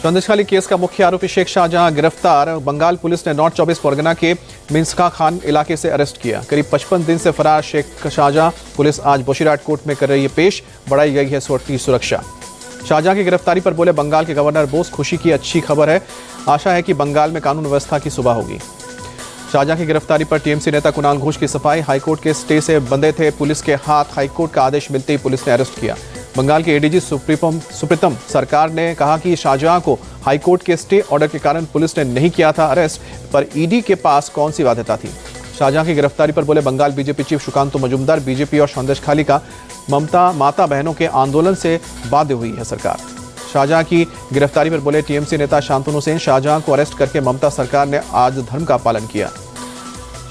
Sandeshkhali case का मुख्य आरोपी शेख शाहजहां गिरफ्तार। बंगाल पुलिस ने नॉर्थ 24 परगना के मिन्स्का खान इलाके से अरेस्ट किया। करीब 55 दिन से फरार शेख शाहजहां पुलिस आज बोशीराट कोर्ट में कर रही है पेश। बढ़ाई गई है सुरक्षा। शाहजहां की गिरफ्तारी पर बोले बंगाल के गवर्नर बोस, खुशी की अच्छी खबर है। आशा है कि बंगाल में कानून व्यवस्था की सुबह होगी। शाहजहां की गिरफ्तारी पर टीएमसी नेता कुणाल घोष की सफाई। हाईकोर्ट के स्टे से बंधे थे पुलिस के हाथ। हाईकोर्ट का आदेश मिलते ही पुलिस ने अरेस्ट किया। बंगाल के एडीजी सुप्रीतम सरकार ने कहा कि शाहजहां को हाईकोर्ट के स्टे ऑर्डर के कारण पुलिस ने नहीं किया था अरेस्ट, पर ईडी के पास कौन सी बाध्यता थी। शाहजहां की गिरफ्तारी पर बोले Bengal BJP chief Sukanta Majumdar, BJP और संदेशखाली का माता बहनों के आंदोलन से बाध्य हुई है सरकार। शाहजहां की गिरफ्तारी पर बोले टीएमसी नेता शांतनु सेन, शाहजहां को अरेस्ट करके ममता सरकार ने आज धर्म का पालन किया।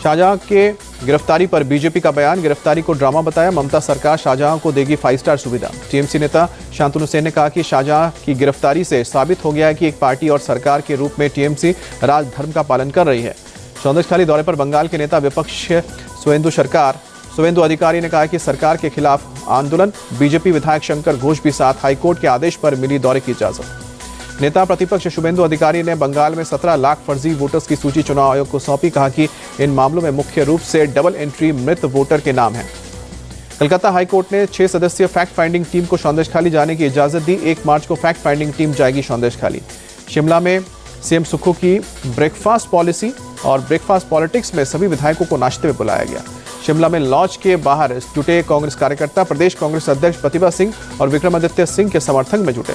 शाहजहां के गिरफ्तारी पर बीजेपी का बयान, गिरफ्तारी को ड्रामा बताया। ममता सरकार शाहजहां को देगी 5 स्टार सुविधा। टीएमसी नेता शांतनु सेन ने कहा कि शाहजहां की गिरफ्तारी से साबित हो गया है कि एक पार्टी और सरकार के रूप में टीएमसी राजधर्म का पालन कर रही है। संदेशखाली दौरे पर बंगाल के नेता विपक्ष शुवेंदु अधिकारी ने कहा कि सरकार के खिलाफ आंदोलन। बीजेपी विधायक शंकर घोष भी साथ। हाईकोर्ट के आदेश पर मिली दौरे की इजाजत। नेता प्रतिपक्ष शुवेंदु अधिकारी ने बंगाल में 17 लाख फर्जी वोटर्स की सूची चुनाव आयोग को सौंपी। कहा कि इन मामलों में मुख्य रूप से डबल एंट्री मृत वोटर के नाम हैं। कलकत्ता हाईकोर्ट ने 6 सदस्यीय फैक्ट फाइंडिंग टीम को संदेशखाली जाने की इजाजत दी। 1 मार्च को फैक्ट फाइंडिंग टीम जाएगी संदेशखाली। शिमला में सीएम सुक्खू की ब्रेकफास्ट पॉलिसी और ब्रेकफास्ट पॉलिटिक्स में सभी विधायकों को नाश्ते में बुलाया गया। शिमला में लॉज के बाहर जुटे कांग्रेस कार्यकर्ता प्रदेश कांग्रेस अध्यक्ष प्रतिभा सिंह और विक्रमादित्य सिंह के समर्थन में जुटे।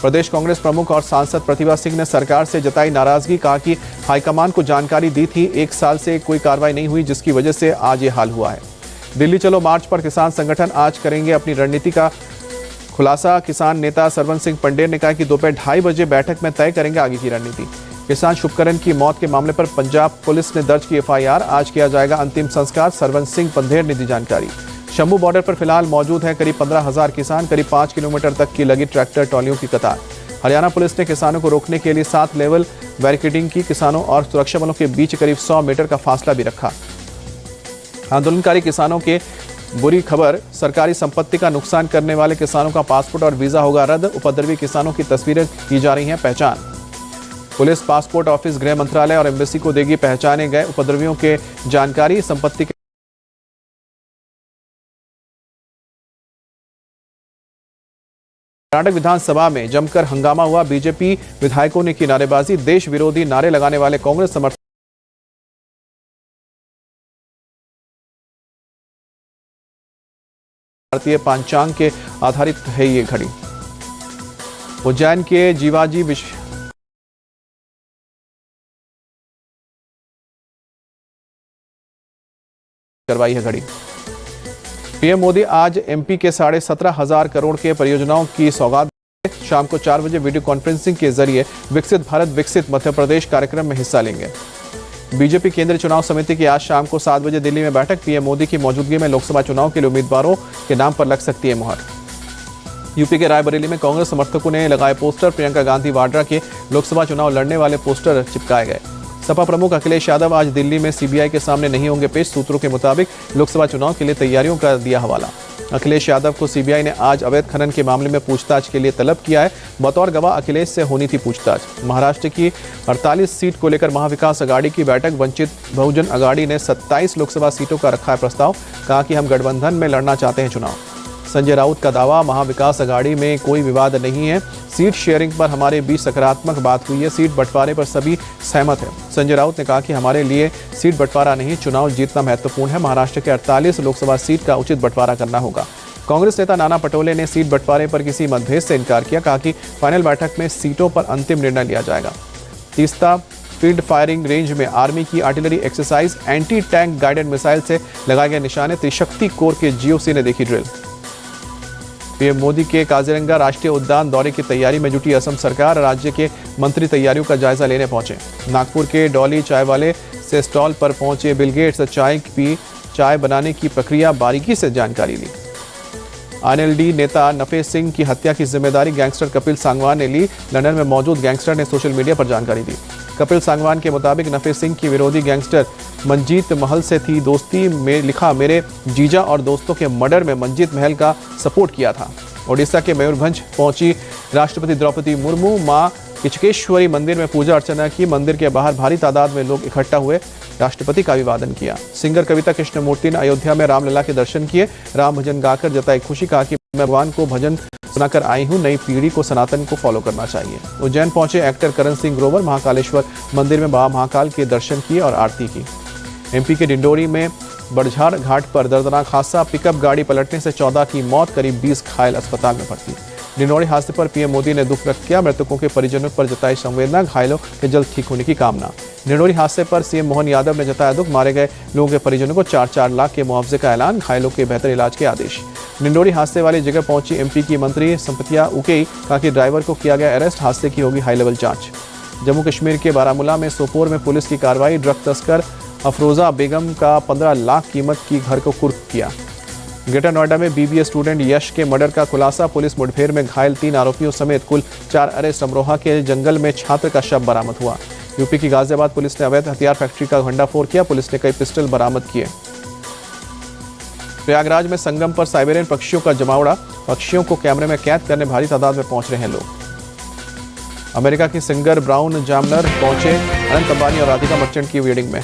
प्रदेश कांग्रेस प्रमुख और सांसद प्रतिभा सिंह ने सरकार से जताई नाराजगी। कहा कि हाईकमान को जानकारी दी थी, 1 साल से कोई कार्रवाई नहीं हुई, जिसकी वजह से आज ये हाल हुआ है। दिल्ली चलो मार्च पर किसान संगठन आज करेंगे अपनी रणनीति का खुलासा। किसान नेता सरवन सिंह पंडेर ने कहा कि दोपहर 2:30 बजे बैठक में तय करेंगे आगे की रणनीति। किसान शुभकरण की मौत के मामले पर पंजाब पुलिस ने दर्ज की एफआईआर। आज किया जाएगा अंतिम संस्कार। सरवन सिंह पंडेर ने दी जानकारी। शंभू बॉर्डर पर फिलहाल मौजूद है करीब 15,000 किसान। करीब 5 किलोमीटर तक की लगी ट्रैक्टर ट्रॉलियों की कतार। हरियाणा पुलिस ने किसानों को रोकने के लिए 7 लेवल बैरिकेडिंग की। किसानों और सुरक्षा बलों के बीच करीब 100 मीटर का फासला भी रखा। आंदोलनकारी किसानों के बुरी खबर, सरकारी संपत्ति का नुकसान करने वाले किसानों का पासपोर्ट और वीजा होगा रद्द। उपद्रवी किसानों की तस्वीरें की जा रही हैं पहचान। पुलिस, पासपोर्ट ऑफिस, गृह मंत्रालय और एम्बेसी को देगी पहचाने गए उपद्रवियों के जानकारी। संपत्ति के कर्नाटक विधानसभा में जमकर हंगामा हुआ। बीजेपी विधायकों ने की नारेबाजी। देश विरोधी नारे लगाने वाले कांग्रेस समर्थक भारतीय पांचांग के आधारित है ये घड़ी। उज्जैन के जीवाजी करवाई है घड़ी। पीएम मोदी आज एमपी के 17,500 करोड़ के परियोजनाओं की सौगात। शाम को 4 बजे वीडियो कॉन्फ्रेंसिंग के जरिए विकसित भारत विकसित मध्य प्रदेश कार्यक्रम में हिस्सा लेंगे। बीजेपी केंद्रीय चुनाव समिति की आज शाम को 7 बजे दिल्ली में बैठक। पीएम मोदी की मौजूदगी में लोकसभा चुनाव के लिए उम्मीदवारों के नाम पर लग सकती है मुहर। यूपी के रायबरेली में कांग्रेस समर्थकों ने लगाए पोस्टर। प्रियंका गांधी वाड्रा के लोकसभा चुनाव लड़ने वाले पोस्टर चिपकाए गए। सपा प्रमुख अखिलेश यादव आज दिल्ली में सीबीआई के सामने नहीं होंगे पेश। सूत्रों के मुताबिक लोकसभा चुनाव के लिए तैयारियों का दिया हवाला। अखिलेश यादव को सीबीआई ने आज अवैध खनन के मामले में पूछताछ के लिए तलब किया है। बतौर गवाह अखिलेश से होनी थी पूछताछ। महाराष्ट्र की 48 सीट को लेकर महाविकास अघाड़ी की बैठक। वंचित बहुजन अघाड़ी ने 27 लोकसभा सीटों का रखा है प्रस्ताव। कहा कि हम गठबंधन में लड़ना चाहते हैं चुनाव। संजय राउत का दावा, महाविकास अघाड़ी में कोई विवाद नहीं है। सीट शेयरिंग पर हमारे बीच सकारात्मक बात हुई है। सीट बंटवारे पर सभी सहमत हैं। संजय राउत ने कहा कि हमारे लिए सीट बंटवारा नहीं, चुनाव जीतना महत्वपूर्ण है। महाराष्ट्र के 48 लोकसभा सीट का उचित बंटवारा करना होगा। कांग्रेस नेता नाना पटोले ने सीट बंटवारे पर किसी मतभेद से इनकार किया। कहा कि फाइनल बैठक में सीटों पर अंतिम निर्णय लिया जाएगा। तीस्ता फील्ड फायरिंग रेंज में आर्मी की artillery exercise. Anti tank guided missile से लगाए गए निशाने। त्रिशक्ति कोर के जीओसी ने देखी ड्रिल। पीएम मोदी के काजीरंगा राष्ट्रीय उद्यान दौरे की तैयारी में जुटी असम सरकार। राज्य के मंत्री तैयारियों का जायजा लेने पहुंचे। नागपुर के डॉली चाय वाले से स्टॉल पर पहुंचे बिल गेट्स। चाय बनाने की प्रक्रिया बारीकी से जानकारी ली। आरएलडी नेता नफे सिंह की हत्या की जिम्मेदारी गैंगस्टर कपिल सांगवान ने ली। लंदन में मौजूद गैंगस्टर ने सोशल मीडिया पर जानकारी दी। कपिल सांगवान के मुताबिक नफे सिंह की विरोधी गैंगस्टर मंजीत महल से थी दोस्ती। में लिखा, मेरे जीजा और दोस्तों के मर्डर में मंजीत महल का सपोर्ट किया था। ओडिशा के मयूरभंज पहुंची राष्ट्रपति द्रौपदी मुर्मू। मां किचकेश्वरी मंदिर में पूजा अर्चना की। मंदिर के बाहर भारी तादाद में लोग इकट्ठा हुए, राष्ट्रपति का अभिवादन किया। सिंगर कविता कृष्णमूर्ति ने अयोध्या में रामलला के दर्शन किए। राम भजन गाकर जताई खुशी, कहा कि मैं भगवान को भजन सुनाकर आई हूं, नई पीढ़ी को सनातन को फॉलो करना चाहिए। उज्जैन पहुंचे एक्टर करण सिंह ग्रोवर, महाकालेश्वर मंदिर में बाबा महाकाल के दर्शन किए और आरती की। एमपी के डिंडोरी में बड़झाड़ घाट पर दर्दनाक हादसा, पिकअप गाड़ी पलटने से 14 की मौत, करीब 20 घायल अस्पताल में भर्ती। डिंडोरी हादसे पर पीएम मोदी ने दुख व्यक्त किया, मृतकों के परिजनों पर जताई संवेदना, घायलों के जल्द ठीक होने की कामना। डिंडोरी हादसे पर सीएम मोहन यादव ने जताया दुख, मारे गए लोगों के परिजनों को 4-4 लाख के मुआवजे का ऐलान, घायलों के बेहतर इलाज के आदेश। डिंडोरी हादसे वाली जगह पहुंची एमपी की मंत्री संपतिया उके, कहा कि ड्राइवर को किया गया अरेस्ट, हादसे की होगी हाई लेवल जांच। जम्मू कश्मीर के बारामूला में सोपोर में पुलिस की कार्रवाई, ड्रग तस्कर अफरोजा बेगम का 15 लाख कीमत की घर को कुर्क किया। ग्रेटर नोएडा में बीबीए स्टूडेंट यश के मर्डर का खुलासा, पुलिस मुठभेड़ में घायल 3 आरोपियों समेत कुल 4 अरेस्ट। अमरोहा के जंगल में छात्र का शव बरामद हुआ। यूपी की गाजियाबाद पुलिस ने अवैध हथियार फैक्ट्री का भंडाफोड़ किया, पुलिस ने कई पिस्टल बरामद किए। प्रयागराज में संगम पर साइबेरियन पक्षियों का जमावड़ा, पक्षियों को कैमरे में कैद करने भारी तादाद में पहुंच रहे हैं लोग। अमेरिका की सिंगर ब्राउन जामलर पहुंचे अनंत अंबानी और राधिका मर्चेंट की वेडिंग में।